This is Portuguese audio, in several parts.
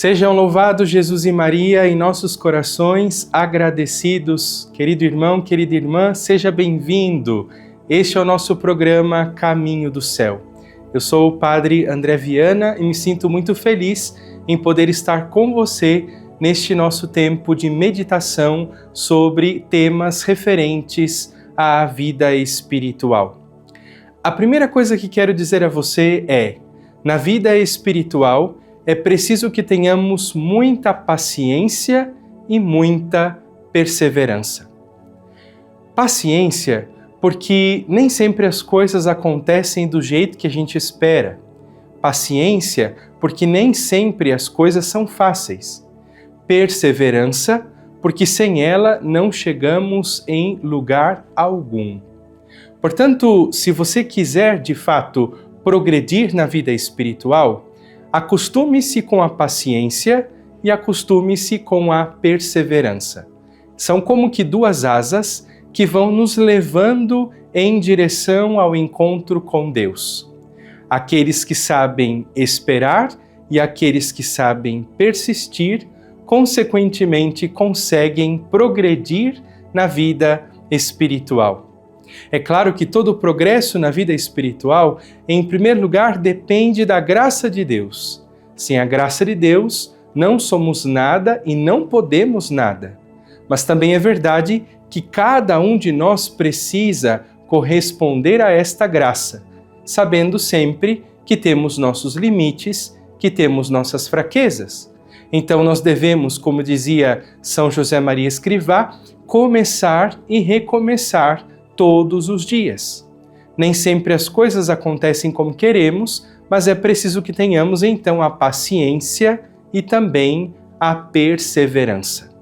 Sejam louvados Jesus e Maria em nossos corações, agradecidos. Querido irmão, querida irmã, seja bem-vindo. Este é o nosso programa Caminho do Céu. Eu sou o Padre André Viana e me sinto muito feliz em poder estar com você neste nosso tempo de meditação sobre temas referentes à vida espiritual. A primeira coisa que quero dizer a você é: na vida espiritual, é preciso que tenhamos muita paciência e muita perseverança. Paciência, porque nem sempre as coisas acontecem do jeito que a gente espera. Paciência, porque nem sempre as coisas são fáceis. Perseverança, porque sem ela não chegamos em lugar algum. Portanto, se você quiser de fato progredir na vida espiritual, acostume-se com a paciência e acostume-se com a perseverança. São como que duas asas que vão nos levando em direção ao encontro com Deus. Aqueles que sabem esperar e aqueles que sabem persistir, consequentemente, conseguem progredir na vida espiritual. É claro que todo o progresso na vida espiritual, em primeiro lugar, depende da graça de Deus. Sem a graça de Deus, não somos nada e não podemos nada. Mas também é verdade que cada um de nós precisa corresponder a esta graça, sabendo sempre que temos nossos limites, que temos nossas fraquezas. Então nós devemos, como dizia São José Maria Escrivá, começar e recomeçar todos os dias. Nem sempre as coisas acontecem como queremos, mas é preciso que tenhamos então a paciência e também a perseverança.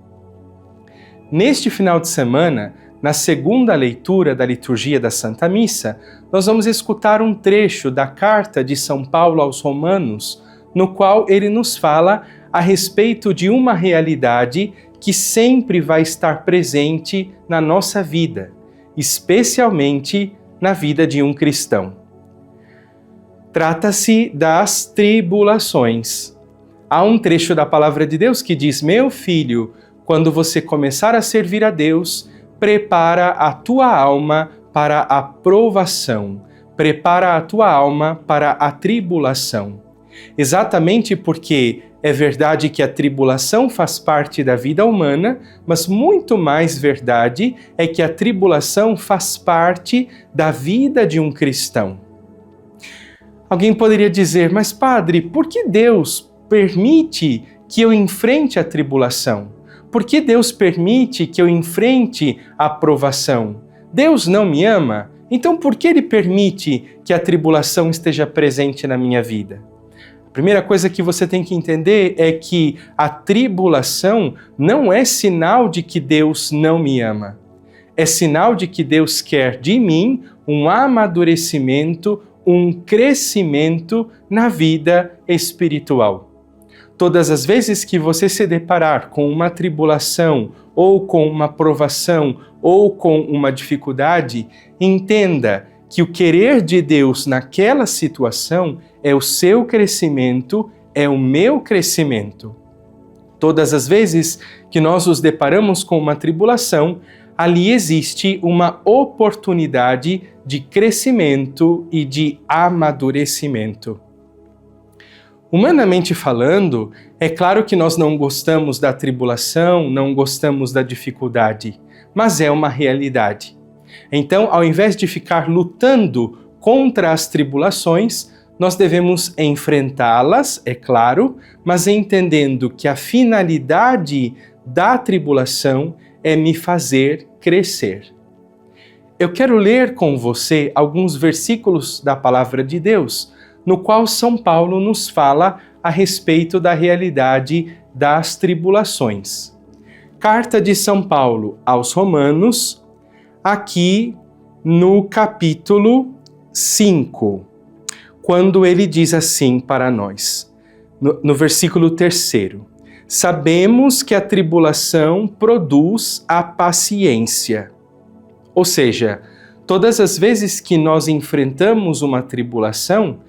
Neste final de semana, na segunda leitura da liturgia da Santa Missa, nós vamos escutar um trecho da carta de São Paulo aos Romanos, no qual ele nos fala a respeito de uma realidade que sempre vai estar presente na nossa vida, especialmente na vida de um cristão. Trata-se das tribulações. Há um trecho da Palavra de Deus que diz: meu filho, quando você começar a servir a Deus, prepara a tua alma para a provação, prepara a tua alma para a tribulação. Exatamente porque é verdade que a tribulação faz parte da vida humana, mas muito mais verdade é que a tribulação faz parte da vida de um cristão. Alguém poderia dizer: mas padre, por que Deus permite que eu enfrente a tribulação? Por que Deus permite que eu enfrente a provação? Deus não me ama? Então por que Ele permite que a tribulação esteja presente na minha vida? A primeira coisa que você tem que entender é que a tribulação não é sinal de que Deus não me ama. É sinal de que Deus quer de mim um amadurecimento, um crescimento na vida espiritual. Todas as vezes que você se deparar com uma tribulação, ou com uma provação, ou com uma dificuldade, entenda que o querer de Deus naquela situação é o seu crescimento, é o meu crescimento. Todas as vezes que nós nos deparamos com uma tribulação, ali existe uma oportunidade de crescimento e de amadurecimento. Humanamente falando, é claro que nós não gostamos da tribulação, não gostamos da dificuldade, mas é uma realidade. Então, ao invés de ficar lutando contra as tribulações, nós devemos enfrentá-las, é claro, mas entendendo que a finalidade da tribulação é me fazer crescer. Eu quero ler com você alguns versículos da Palavra de Deus, no qual São Paulo nos fala a respeito da realidade das tribulações. Carta de São Paulo aos Romanos, aqui no capítulo 5, quando ele diz assim para nós, no versículo 3: sabemos que a tribulação produz a paciência. Ou seja, todas as vezes que nós enfrentamos uma tribulação,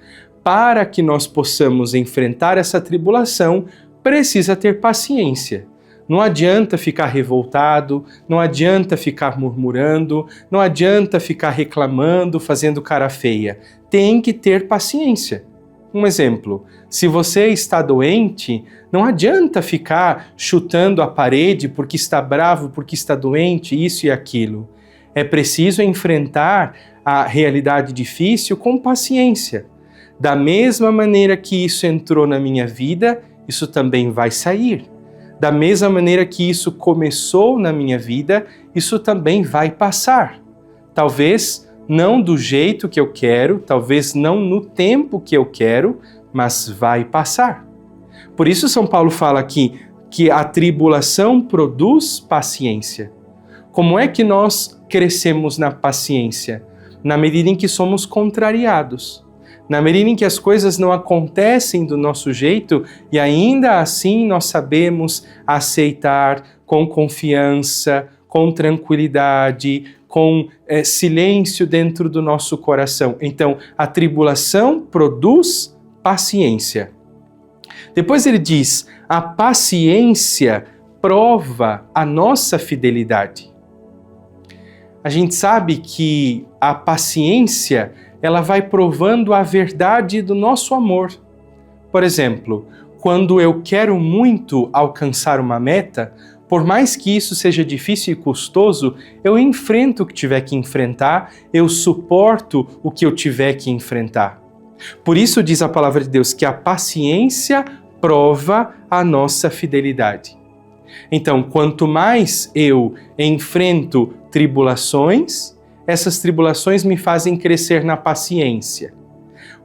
para que nós possamos enfrentar essa tribulação, precisa ter paciência. Não adianta ficar revoltado, não adianta ficar murmurando, não adianta ficar reclamando, fazendo cara feia. Tem que ter paciência. Um exemplo, se você está doente, não adianta ficar chutando a parede porque está bravo, porque está doente, isso e aquilo. É preciso enfrentar a realidade difícil com paciência. Da mesma maneira que isso entrou na minha vida, isso também vai sair. Da mesma maneira que isso começou na minha vida, isso também vai passar. Talvez não do jeito que eu quero, talvez não no tempo que eu quero, mas vai passar. Por isso São Paulo fala aqui que a tribulação produz paciência. Como é que nós crescemos na paciência? Na medida em que somos contrariados. Na medida em que as coisas não acontecem do nosso jeito e ainda assim nós sabemos aceitar com confiança, com tranquilidade, com silêncio dentro do nosso coração. Então, a tribulação produz paciência. Depois ele diz, a paciência prova a nossa fidelidade. A gente sabe que a paciência ela vai provando a verdade do nosso amor. Por exemplo, quando eu quero muito alcançar uma meta, por mais que isso seja difícil e custoso, eu enfrento o que tiver que enfrentar, eu suporto o que eu tiver que enfrentar. Por isso diz a palavra de Deus que a paciência prova a nossa fidelidade. Então, quanto mais eu enfrento tribulações, essas tribulações me fazem crescer na paciência.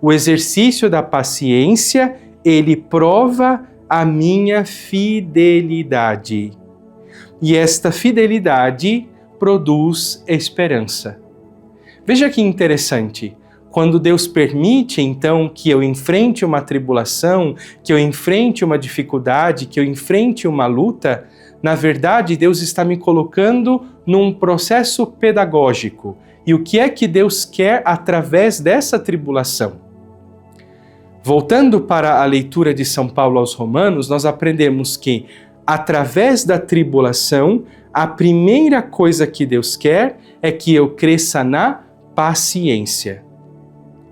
O exercício da paciência, ele prova a minha fidelidade. E esta fidelidade produz esperança. Veja que interessante. Quando Deus permite, então, que eu enfrente uma tribulação, que eu enfrente uma dificuldade, que eu enfrente uma luta, na verdade, Deus está me colocando num processo pedagógico. E o que é que Deus quer através dessa tribulação? Voltando para a leitura de São Paulo aos Romanos, nós aprendemos que, através da tribulação, a primeira coisa que Deus quer é que eu cresça na paciência.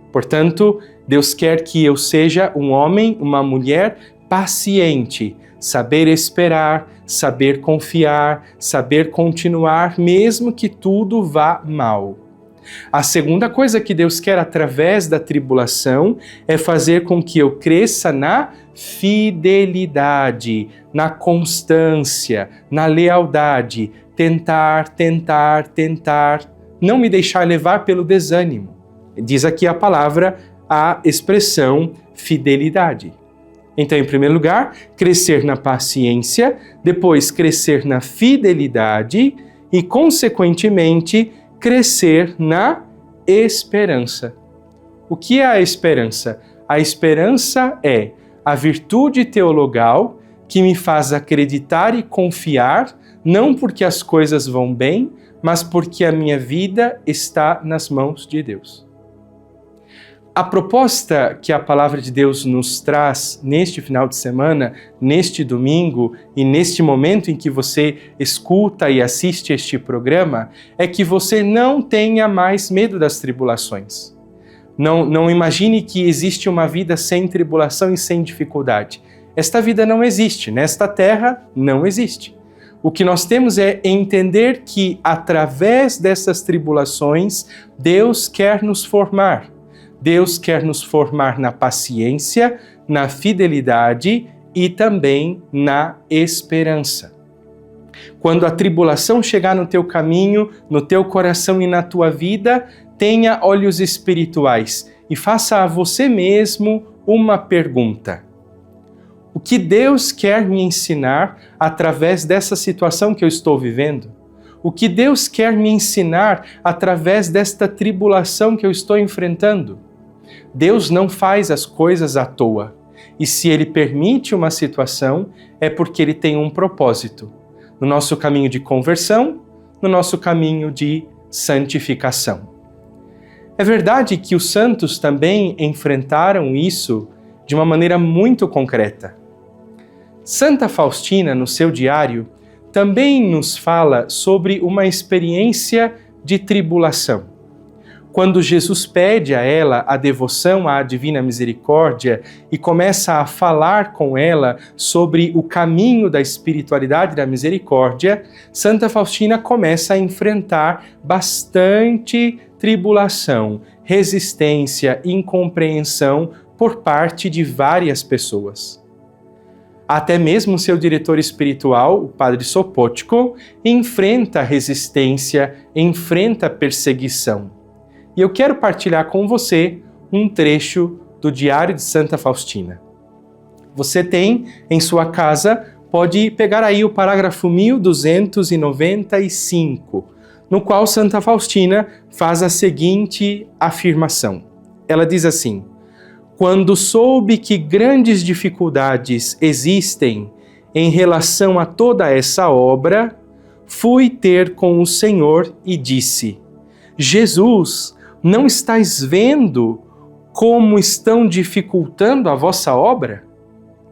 Portanto, Deus quer que eu seja um homem, uma mulher paciente, saber esperar, saber confiar, saber continuar, mesmo que tudo vá mal. A segunda coisa que Deus quer através da tribulação é fazer com que eu cresça na fidelidade, na constância, na lealdade, tentar, não me deixar levar pelo desânimo. Diz aqui a palavra, a expressão fidelidade. Então, em primeiro lugar, crescer na paciência, depois crescer na fidelidade e, consequentemente, crescer na esperança. O que é a esperança? A esperança é a virtude teologal que me faz acreditar e confiar, não porque as coisas vão bem, mas porque a minha vida está nas mãos de Deus. A proposta que a palavra de Deus nos traz neste final de semana, neste domingo e neste momento em que você escuta e assiste este programa, é que você não tenha mais medo das tribulações. Não imagine que existe uma vida sem tribulação e sem dificuldade. Esta vida não existe, nesta terra não existe. O que nós temos é entender que através dessas tribulações, Deus quer nos formar. Deus quer nos formar na paciência, na fidelidade e também na esperança. Quando a tribulação chegar no teu caminho, no teu coração e na tua vida, tenha olhos espirituais e faça a você mesmo uma pergunta. O que Deus quer me ensinar através dessa situação que eu estou vivendo? O que Deus quer me ensinar através desta tribulação que eu estou enfrentando? Deus não faz as coisas à toa. E se Ele permite uma situação, é porque Ele tem um propósito. No nosso caminho de conversão, no nosso caminho de santificação. É verdade que os santos também enfrentaram isso de uma maneira muito concreta. Santa Faustina, no seu diário, também nos fala sobre uma experiência de tribulação. Quando Jesus pede a ela a devoção à Divina Misericórdia e começa a falar com ela sobre o caminho da espiritualidade da misericórdia, Santa Faustina começa a enfrentar bastante tribulação, resistência, incompreensão por parte de várias pessoas. Até mesmo seu diretor espiritual, o Padre Sopotko, enfrenta resistência, enfrenta perseguição. E eu quero partilhar com você um trecho do Diário de Santa Faustina. Você tem em sua casa, pode pegar aí o parágrafo 1295, no qual Santa Faustina faz a seguinte afirmação. Ela diz assim: quando soube que grandes dificuldades existem em relação a toda essa obra, fui ter com o Senhor e disse: Jesus, não estáis vendo como estão dificultando a vossa obra?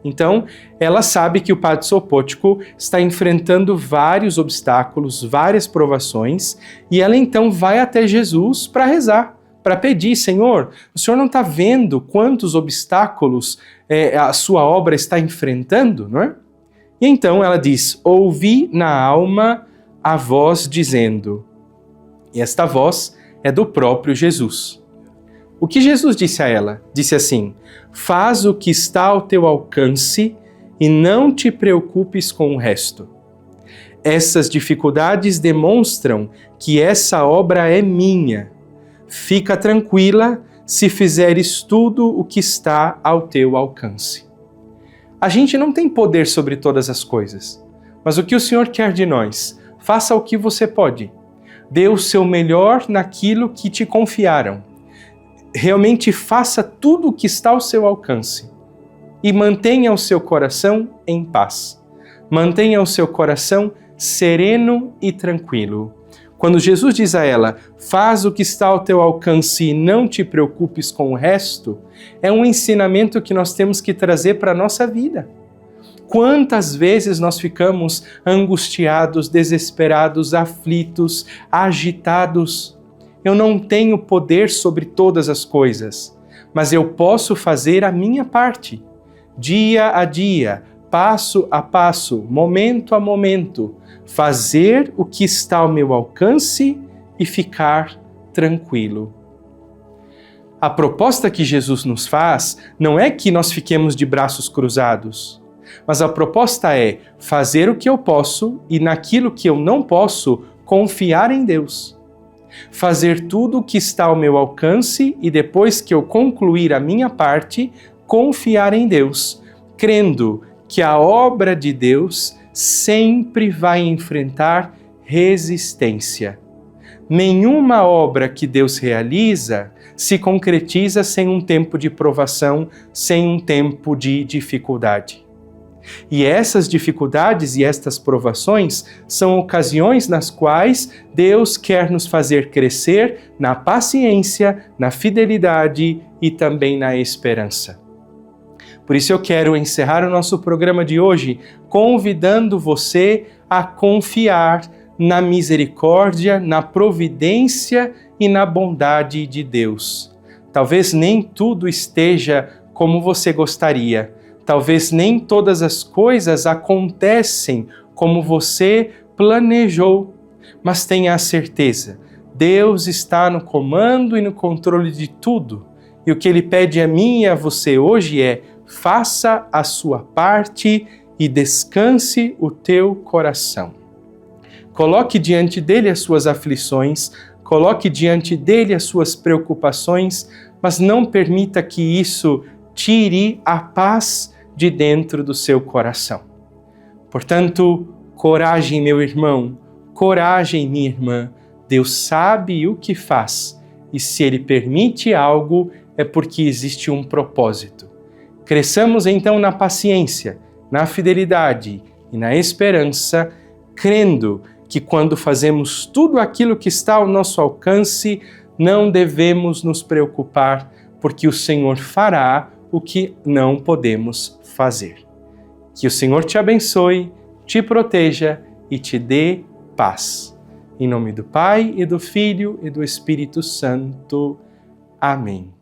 Então, ela sabe que o Padre Sopotko está enfrentando vários obstáculos, várias provações, e ela então vai até Jesus para rezar, para pedir: Senhor, o Senhor não está vendo quantos obstáculos a sua obra está enfrentando, não é? E então ela diz: ouvi na alma a voz dizendo. E esta voz é do próprio Jesus. O que Jesus disse a ela? Disse assim: faz o que está ao teu alcance e não te preocupes com o resto. Essas dificuldades demonstram que essa obra é minha. Fica tranquila se fizeres tudo o que está ao teu alcance. A gente não tem poder sobre todas as coisas, mas o que o Senhor quer de nós? Faça o que você pode. Dê o seu melhor naquilo que te confiaram. Realmente faça tudo o que está ao seu alcance. E mantenha o seu coração em paz. Mantenha o seu coração sereno e tranquilo. Quando Jesus diz a ela: faz o que está ao teu alcance e não te preocupes com o resto, é um ensinamento que nós temos que trazer para a nossa vida. Quantas vezes nós ficamos angustiados, desesperados, aflitos, agitados? Eu não tenho poder sobre todas as coisas, mas eu posso fazer a minha parte. Dia a dia, passo a passo, momento a momento, fazer o que está ao meu alcance e ficar tranquilo. A proposta que Jesus nos faz não é que nós fiquemos de braços cruzados, mas a proposta é fazer o que eu posso e naquilo que eu não posso, confiar em Deus. Fazer tudo o que está ao meu alcance e depois que eu concluir a minha parte, confiar em Deus, crendo que a obra de Deus sempre vai enfrentar resistência. Nenhuma obra que Deus realiza se concretiza sem um tempo de provação, sem um tempo de dificuldade. E essas dificuldades e estas provações são ocasiões nas quais Deus quer nos fazer crescer na paciência, na fidelidade e também na esperança. Por isso eu quero encerrar o nosso programa de hoje convidando você a confiar na misericórdia, na providência e na bondade de Deus. Talvez nem tudo esteja como você gostaria. Talvez nem todas as coisas acontecem como você planejou, mas tenha a certeza, Deus está no comando e no controle de tudo. E o que Ele pede a mim e a você hoje é: faça a sua parte e descanse o teu coração. Coloque diante dele as suas aflições, coloque diante dele as suas preocupações, mas não permita que isso tire a paz de dentro do seu coração. Portanto, coragem, meu irmão, coragem, minha irmã. Deus sabe o que faz e se Ele permite algo é porque existe um propósito. Cresçamos então na paciência, na fidelidade e na esperança, crendo que quando fazemos tudo aquilo que está ao nosso alcance, não devemos nos preocupar, porque o Senhor fará o que não podemos fazer. Que o Senhor te abençoe, te proteja e te dê paz. Em nome do Pai, e do Filho, e do Espírito Santo. Amém.